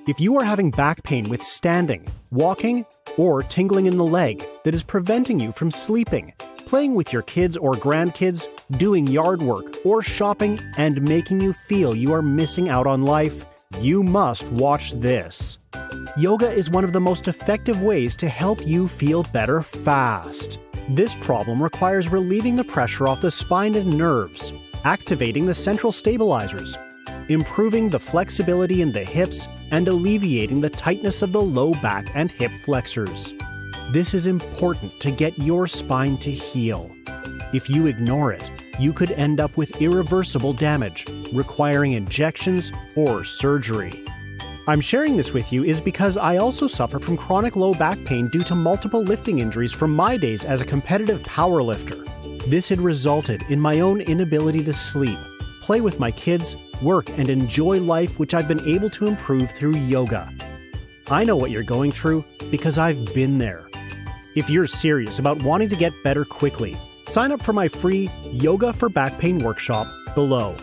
If you are having back pain with standing, walking, or tingling in the leg that is preventing you from sleeping, playing with your kids or grandkids, doing yard work, or shopping, and making you feel you are missing out on life, you must watch this. Yoga is one of the most effective ways to help you feel better fast. This problem requires relieving the pressure off the spine and nerves, activating the central stabilizers, improving the flexibility in the hips, and alleviating the tightness of the low back and hip flexors. This is important to get your spine to heal. If you ignore it, you could end up with irreversible damage, requiring injections or surgery. I'm sharing this with you is because I also suffer from chronic low back pain due to multiple lifting injuries from my days as a competitive powerlifter. This had resulted in my own inability to sleep, play with my kids, work, and enjoy life, which I've been able to improve through yoga. I know what you're going through because I've been there. If you're serious about wanting to get better quickly, sign up for my free Yoga for Back Pain workshop below.